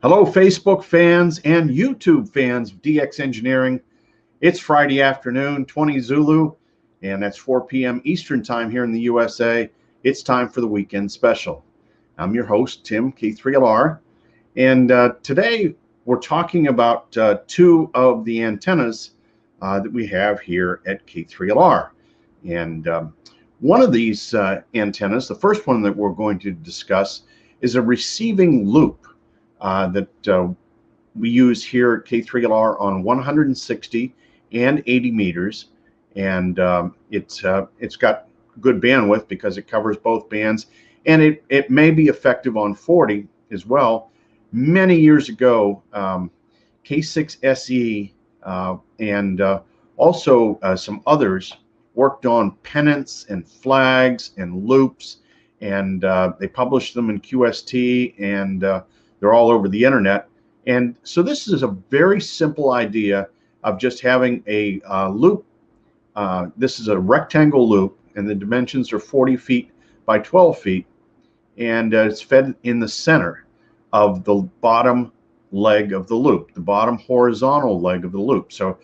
Hello, Facebook fans and YouTube fans of DX Engineering. It's Friday afternoon, 20 Zulu, and that's 4 p.m. Eastern Time here in the USA. It's time for the weekend special. I'm your host, Tim, K3LR, and today we're talking about two of the antennas that we have here at K3LR. And one of these antennas, the first one that we're going to discuss, is a receiving loop that we use here at K3LR on 160 and 80 meters, and it's got good bandwidth because it covers both bands, and it may be effective on 40 as well. Many years ago, K6SE and also some others worked on pennants and flags and loops, and they published them in QST, and they're all over the internet. And so this is a very simple idea of just having a loop. This is a rectangle loop, and the dimensions are 40 feet by 12 feet, and it's fed in the center of the bottom leg of the loop, the bottom horizontal leg of the loop. So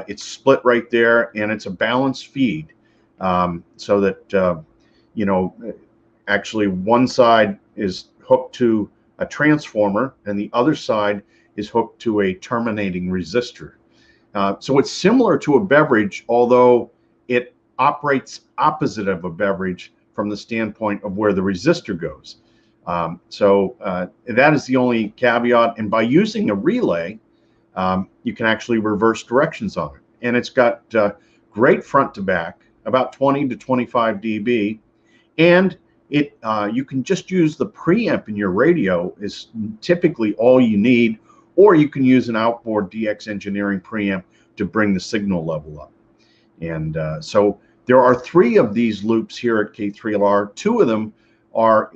it's split right there, and it's a balanced feed, so that actually one side is hooked to a transformer and the other side is hooked to a terminating resistor. So it's similar to a beverage, although it operates opposite of a beverage from the standpoint of where the resistor goes. So that is the only caveat. And by using a relay, you can actually reverse directions on it. And it's got great front to back, about 20 to 25 dB. And you can just use the preamp in your radio is typically all you need, or you can use an outboard DX Engineering preamp to bring the signal level up. And so there are 3 of these loops here at K3LR. 2 of them are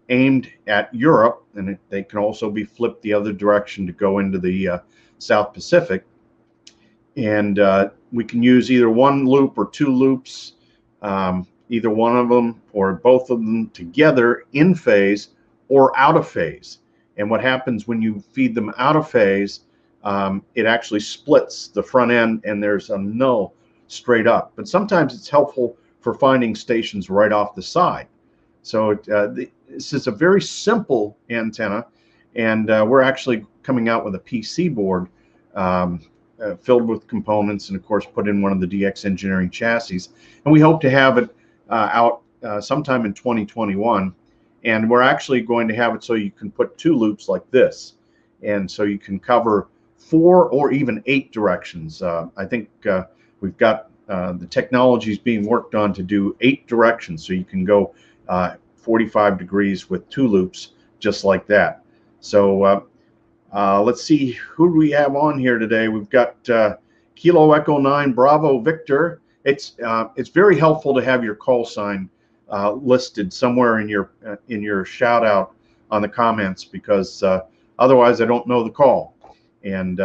aimed at Europe, and they can also be flipped the other direction to go into the South Pacific. And we can use either one loop or 2 loops, either one of them or both of them together in phase or out of phase. And what happens when you feed them out of phase, it actually splits the front end and there's a null straight up. But sometimes it's helpful for finding stations right off the side. So this is a very simple antenna, and we're actually coming out with a PC board filled with components, and of course put in one of the DX Engineering chassis. And we hope to have it out sometime in 2021, and we're actually going to have it so you can put 2 loops like this, and so you can cover 4 or even 8 directions. I think we've got the technologies being worked on to do 8 directions, so you can go 45 degrees with 2 loops just like that. So let's see, who do we have on here today? We've got Kilo Echo 9 Bravo Victor. It's very helpful to have your call sign listed somewhere in your shout out on the comments, because otherwise I don't know the call. And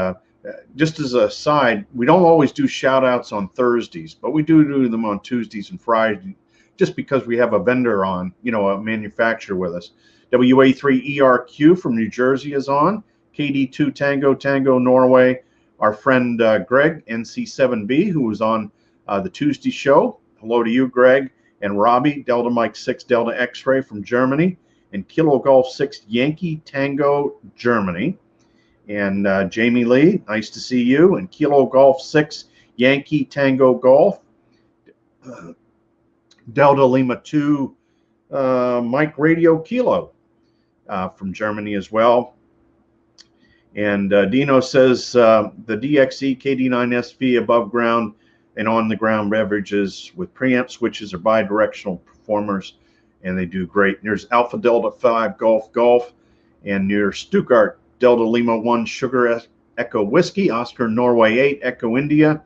just as a side, we don't always do shout outs on Thursdays, but we do them on Tuesdays and Fridays, just because we have a vendor on, a manufacturer with us. WA3ERQ from New Jersey is on. KD2 Tango Norway. Our friend Greg NC7B, who was on the Tuesday show. Hello to you, Greg. And Robbie, Delta Mike 6 Delta X-Ray from Germany. And Kilo Golf 6 Yankee Tango Germany. And Jamie Lee, nice to see you. And Kilo Golf 6 Yankee Tango Golf. Delta Lima 2 Mike Radio Kilo from Germany as well. And Dino says the DXE KD9SV above ground and on the ground beverages with preamp switches are bidirectional performers, and they do great. And there's Alpha Delta 5 Golf, and near Stuttgart Delta Lima 1 Sugar Echo Whiskey, Oscar Norway 8 Echo India,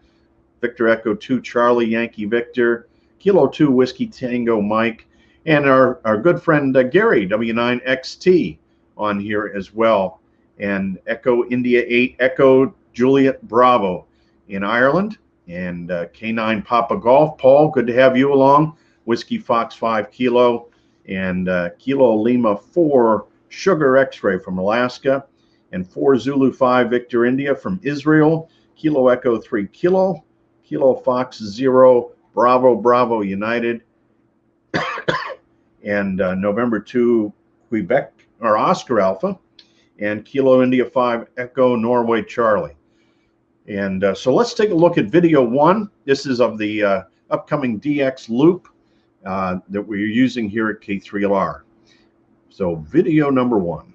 Victor Echo 2 Charlie Yankee Victor, Kilo 2 Whiskey Tango Mike, and our good friend Gary W9XT on here as well. And Echo India 8 Echo Juliet Bravo in Ireland, and K9 Papa Golf. Paul, good to have you along. Whiskey Fox 5 Kilo, and Kilo Lima 4 Sugar X-Ray from Alaska. and 4 Zulu 5 Victor India from Israel, Kilo Echo 3 Kilo, Kilo Fox 0 Bravo Bravo United, and November 2 Quebec or Oscar Alpha, and Kilo India 5 Echo Norway Charlie. And so let's take a look at video 1. This is of the upcoming DX loop that we're using here at K3LR. So video number 1.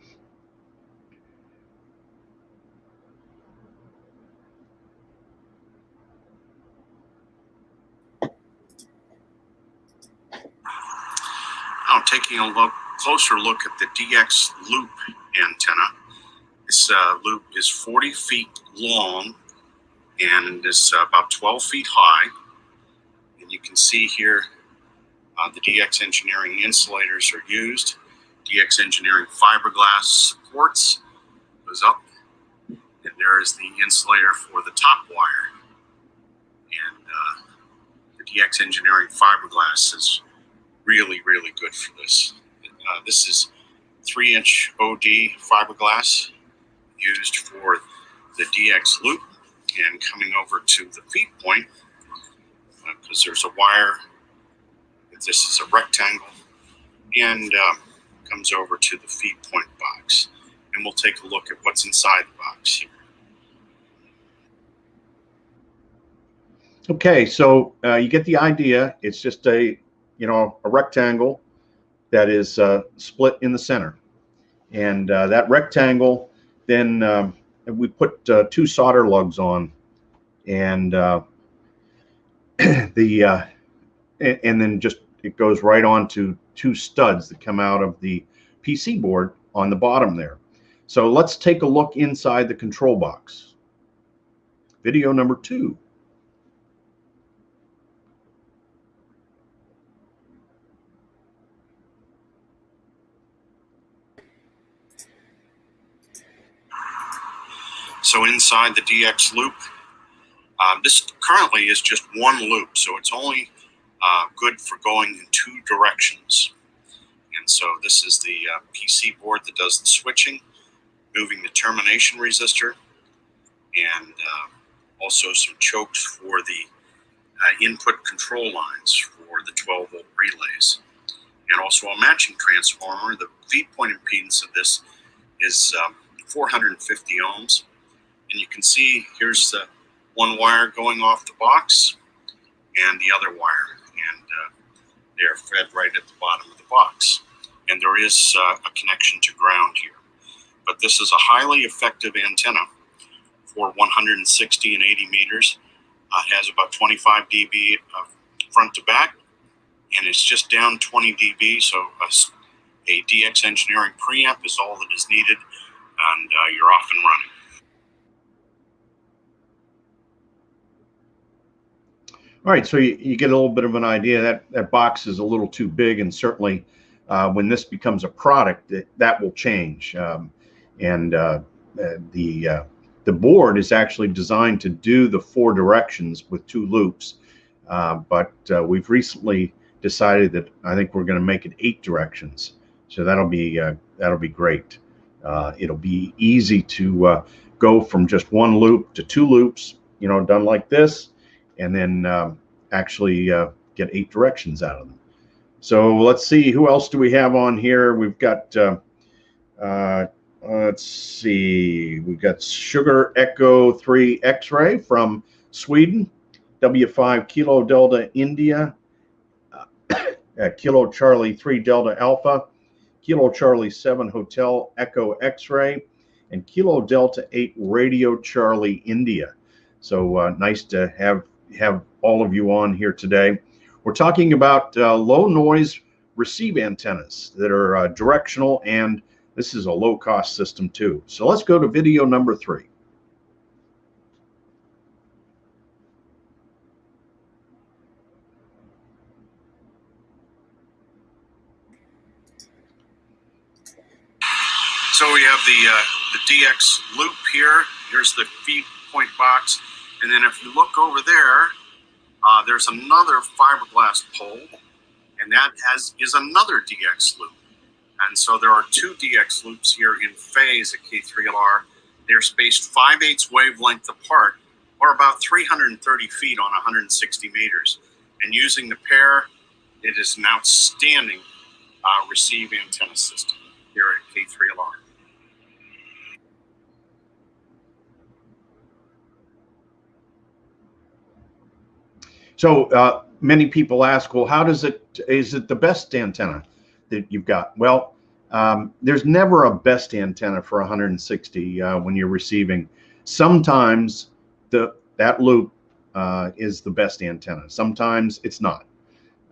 Now taking a closer look at the DX loop antenna. This loop is 40 feet long and is about 12 feet high. And you can see here the DX Engineering insulators are used. DX Engineering fiberglass supports goes up. And there is the insulator for the top wire. And the DX Engineering fiberglass is really, really good for this. This is 3-inch OD fiberglass used for the DX loop, and coming over to the feed point, because there's a wire, this is a rectangle, and comes over to the feed point box. And we'll take a look at what's inside the box here. Okay, so you get the idea. It's just a rectangle that is split in the center, and that rectangle, then we put 2 solder lugs on, and and then just it goes right on to 2 studs that come out of the PC board on the bottom there. So let's take a look inside the control box. Video number 2. So inside the DX loop, this currently is just 1 loop, so it's only good for going in 2 directions. And so this is the PC board that does the switching, moving the termination resistor, and also some chokes for the input control lines for the 12-volt relays, and also a matching transformer. The feed point impedance of this is 450 ohms. And you can see here's the 1 wire going off the box and the other wire, and they're fed right at the bottom of the box. And there is a connection to ground here. But this is a highly effective antenna for 160 and 80 meters. It has about 25 dB front to back, and it's just down 20 dB, so a DX Engineering preamp is all that is needed, and you're off and running. All right, so you get a little bit of an idea that box is a little too big, and certainly when this becomes a product, that will change. The board is actually designed to do the 4 directions with 2 loops, but we've recently decided that I think we're going to make it 8 directions. So that'll be great. It'll be easy to go from just 1 loop to 2 loops, done like this, and then actually get 8 directions out of them. So let's see, who else do we have on here? We've got, let's see, we've got Sugar Echo 3 X-Ray from Sweden, W5 Kilo Delta India, Kilo Charlie 3 Delta Alpha, Kilo Charlie 7 Hotel Echo X-Ray, and Kilo Delta 8 Radio Charlie India. So nice to have all of you on here today. We're talking about low noise receive antennas that are directional, and this is a low cost system too. So let's go to video number 3. So we have the DX loop here. Here's the feed point box. And then if you look over there, there's another fiberglass pole, and that is another DX loop. And so there are two DX loops here in phase at K3LR. They're spaced 5/8 wavelength apart, or about 330 feet on 160 meters. And using the pair, it is an outstanding receive antenna system here at K3LR. So many people ask, well, is it the best antenna that you've got? Well, there's never a best antenna for 160 when you're receiving. Sometimes that loop is the best antenna. Sometimes it's not.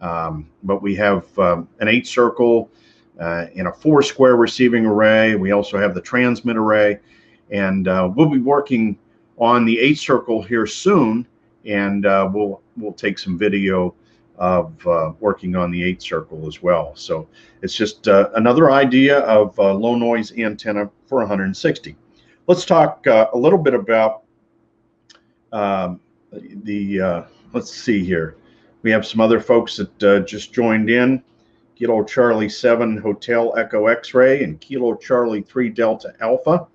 But we have an 8-circle and a 4-square receiving array. We also have the transmit array, and we'll be working on the 8-circle here soon, and we'll take some video of working on the 8-circle as well. So it's just another idea of low noise antenna for 160. Let's talk a little bit about let's see here. We have some other folks that just joined in. Kilo Charlie 7 Hotel Echo X-Ray, and Kilo Charlie 3 Delta Alpha,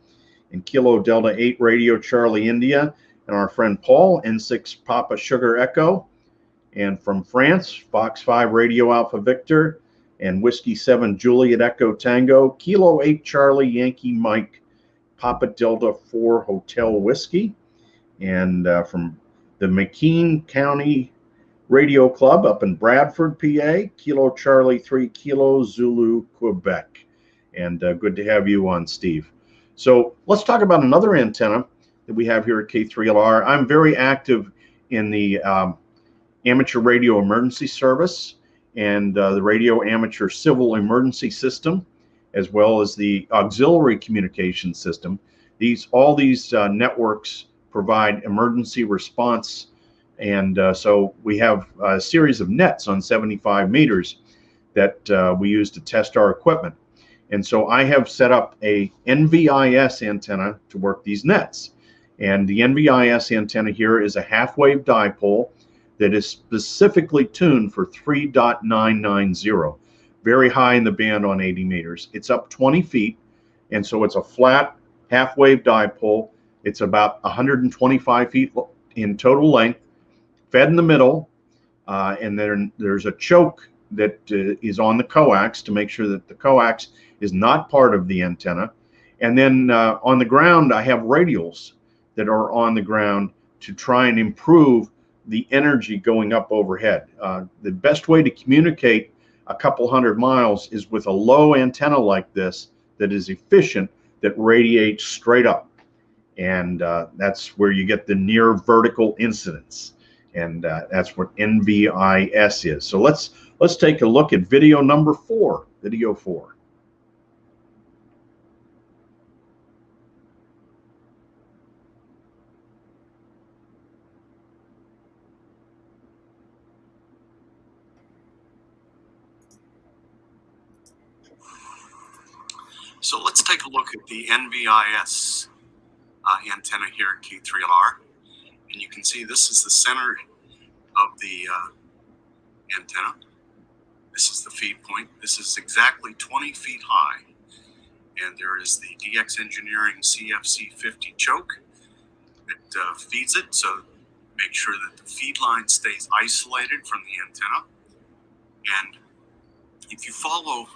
and Kilo Delta 8 Radio Charlie India, and our friend Paul, N6 Papa Sugar Echo. And from France, Fox 5 Radio Alpha Victor, and Whiskey 7 Juliet Echo Tango, Kilo 8 Charlie Yankee Mike, Papa Delta 4 Hotel Whiskey. And from the McKean County Radio Club up in Bradford, PA, Kilo Charlie 3 Kilo Zulu, Quebec. And good to have you on, Steve. So let's talk about another antenna that we have here at K3LR. I'm very active in the Amateur Radio Emergency Service and the Radio Amateur Civil Emergency System, as well as the Auxiliary Communication System. All these networks provide emergency response. And so we have a series of nets on 75 meters that we use to test our equipment. And so I have set up a NVIS antenna to work these nets. And the NVIS antenna here is a half-wave dipole that is specifically tuned for 3.990, very high in the band on 80 meters. It's up 20 feet, and so it's a flat half-wave dipole. It's about 125 feet in total length, fed in the middle, and then there's a choke that is on the coax to make sure that the coax is not part of the antenna. And then on the ground, I have radials that are on the ground to try and improve the energy going up overhead. The best way to communicate a couple hundred miles is with a low antenna like this that is efficient, that radiates straight up. And that's where you get the near vertical incidence. And that's what NVIS is. So let's take a look at video number 4, video 4. So let's take a look at the NVIS antenna here at K3LR. And you can see this is the center of the antenna. This is the feed point. This is exactly 20 feet high. And there is the DX Engineering CFC50 choke that feeds it. So make sure that the feed line stays isolated from the antenna. And if you follow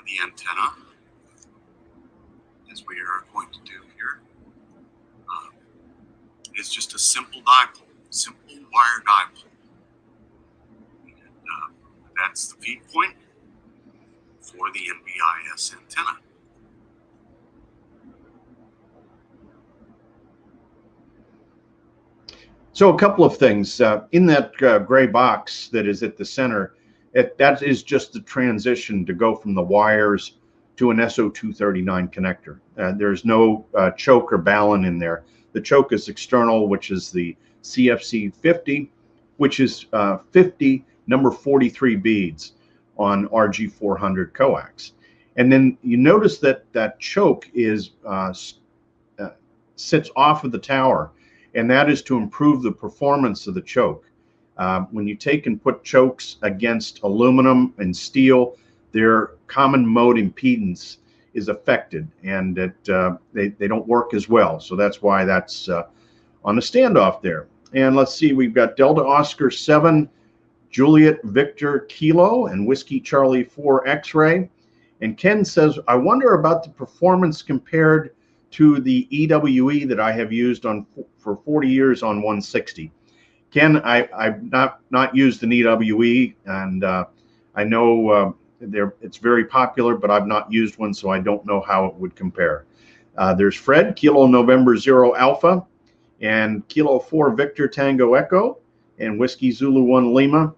the antenna, as we are going to do here, it's just a simple dipole, simple wire dipole. And that's the feed point for the NVIS antenna. So a couple of things. In that gray box that is at the center, that is just the transition to go from the wires to an SO239 connector. There's no choke or balun in there. The choke is external, which is the CFC50, which is 50 number 43 beads on RG400 coax. And then you notice that that choke is sits off of the tower, and that is to improve the performance of the choke. When you take and put chokes against aluminum and steel, they're common mode impedance is affected, and that they don't work as well. So that's why that's on the standoff there. And let's see, we've got Delta Oscar 7, Juliet Victor Kilo, and Whiskey Charlie 4 X-Ray. And Ken says, I wonder about the performance compared to the EWE that I have used for 40 years on 160. Ken, I've not used an EWE, and I know it's very popular, but I've not used one, so I don't know how it would compare. There's Fred, Kilo November 0 Alpha, and Kilo 4 Victor Tango Echo, and Whiskey Zulu 1 Lima.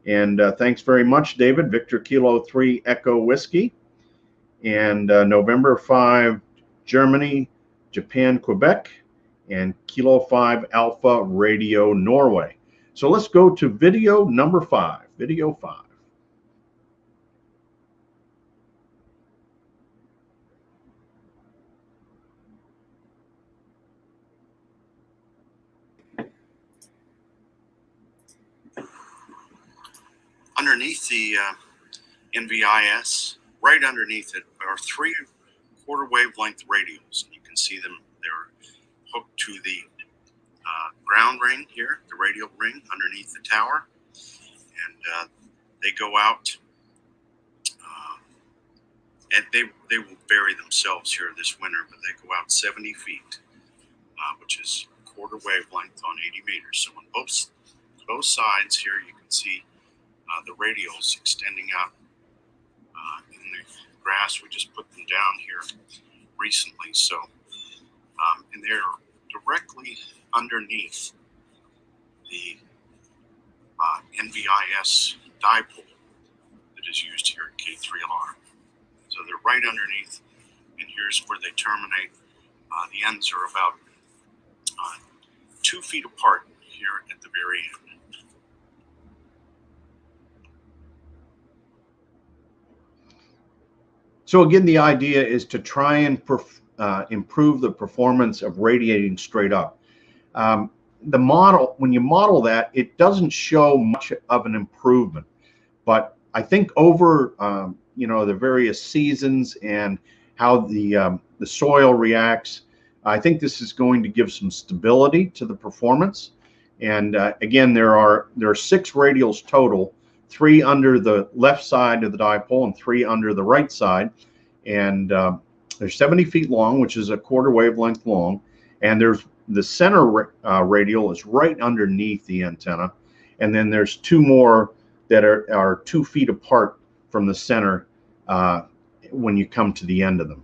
And thanks very much, David. Victor Kilo 3 Echo Whiskey, and November 5 Germany, Japan, Quebec, and Kilo 5 Alpha Radio Norway. So let's go to video number 5. Video 5. Underneath the NVIS, right underneath it, are 3 quarter wavelength radials. You can see them. They're hooked to the ground ring here, the radial ring underneath the tower, and they go out, and they will bury themselves here this winter, but they go out 70 feet, which is a quarter wavelength on 80 meters. So on both sides here, you can see the radials extending out in the grass. We just put them down here recently, so and they're directly underneath the NVIS dipole that is used here at K3LR. So they're right underneath, and here's where they terminate. The ends are about 2 feet apart here at the very end. So again, the idea is to try and improve the performance of radiating straight up. The model, when you model that, it doesn't show much of an improvement, but I think over the various seasons and how the soil reacts, I think this is going to give some stability to the performance. And again, there are 6 radials total, 3 under the left side of the dipole and 3 under the right side, and they're 70 feet long, which is a quarter wavelength long, and there's the center radial is right underneath the antenna, and then there's 2 more that are 2 feet apart from the center when you come to the end of them.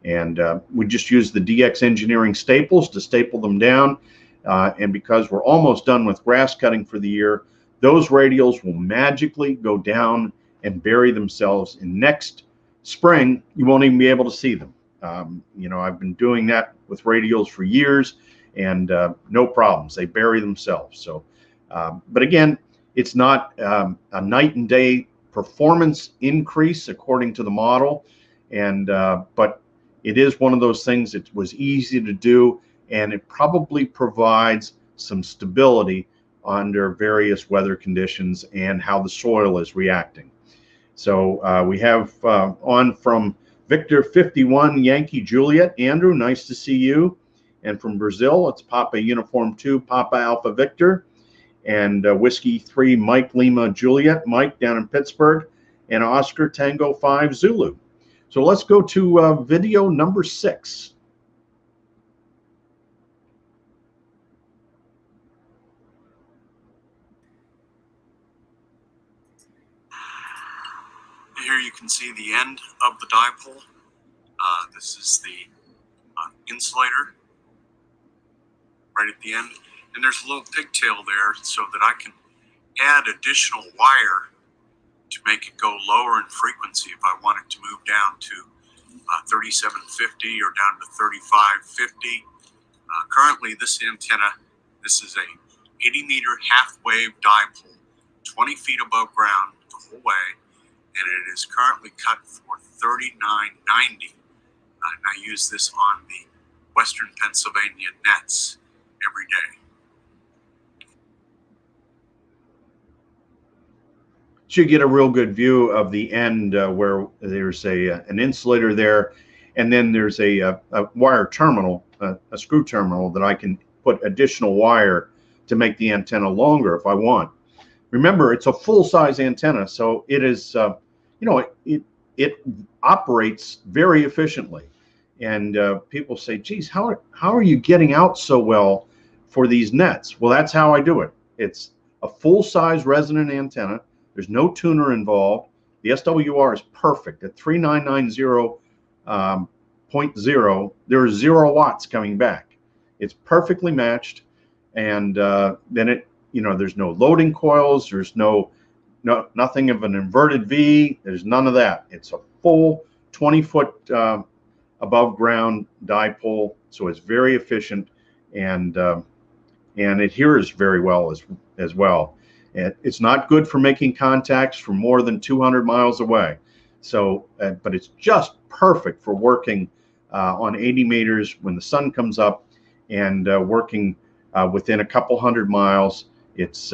And we just use the DX Engineering staples to staple them down, and because we're almost done with grass cutting for the year, those radials will magically go down and bury themselves, and next spring you won't even be able to see them. I've been doing that with radials for years, and no problems. They bury themselves. So, but again, it's not a night and day performance increase according to the model, and but it is one of those things that was easy to do, and it probably provides some stability under various weather conditions and how the soil is reacting. So we have on from Victor 51 Yankee Juliet. Andrew, nice to see you. And from Brazil, it's Papa Uniform 2 Papa Alpha Victor, and Whiskey 3 Mike Lima Juliet, Mike down in Pittsburgh, and Oscar Tango 5 Zulu. So let's go to video number 6. Here you can see the end of the dipole. This is the insulator right at the end. And there's a little pigtail there so that I can add additional wire to make it go lower in frequency if I want it to move down to 3750 or down to 3550. Currently, this antenna, this is a 80-meter half-wave dipole, 20 feet above ground the whole way, and it is currently cut for $39.90. And I use this on the Western Pennsylvania nets every day. So you get a real good view of the end where there's an insulator there, and then there's a wire terminal, a screw terminal that I can put additional wire to make the antenna longer if I want. Remember, it's a full-size antenna, so it is, it operates very efficiently. And people say, geez, how are you getting out so well for these nets? Well, that's how I do it. It's a full-size resonant antenna. There's no tuner involved. The SWR is perfect at 3990.0. There are 0 watts coming back. It's perfectly matched, and then it, there's no loading coils. There's nothing of an inverted V. There's none of that. It's a full 20-foot above ground dipole, so it's very efficient, and adheres very well as well. And it's not good for making contacts from more than 200 miles away. So, but it's just perfect for working on 80 meters when the sun comes up, and working within a couple hundred miles. It's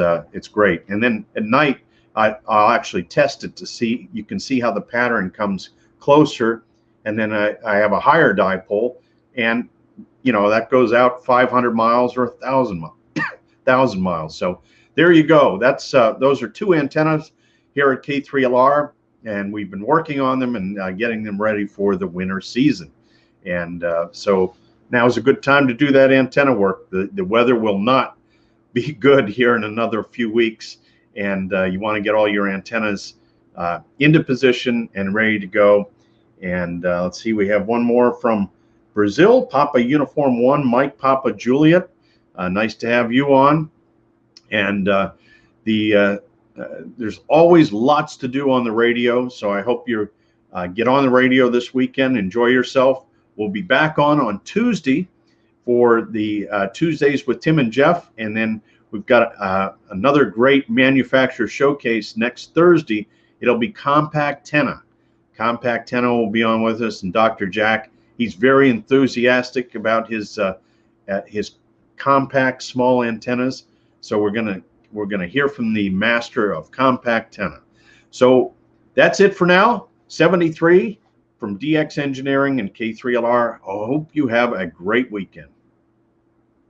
great. And then at night, I'll actually test it to see. You can see how the pattern comes closer, and then I have a higher dipole, and that goes out 500 miles or 1,000 miles. So there you go. That's those are 2 antennas here at K3LR, and we've been working on them and getting them ready for the winter season. And so now is a good time to do that antenna work. The weather will not be good here in another few weeks, and you want to get all your antennas into position and ready to go. And let's see, we have one more from Brazil, Papa Uniform 1, Mike Papa Juliet. Nice to have you on. And there's always lots to do on the radio, so I hope you get on the radio this weekend. Enjoy yourself. We'll be back on Tuesday for the Tuesdays with Tim and Jeff, and then we've got another great manufacturer showcase next Thursday. It'll be Compact Tenna. Compact Tenna will be on with us, and Dr. Jack. He's very enthusiastic about his compact small antennas. So we're gonna hear from the master of Compact Tenna. So that's it for now. 73 from DX Engineering and K3LR. I hope you have a great weekend.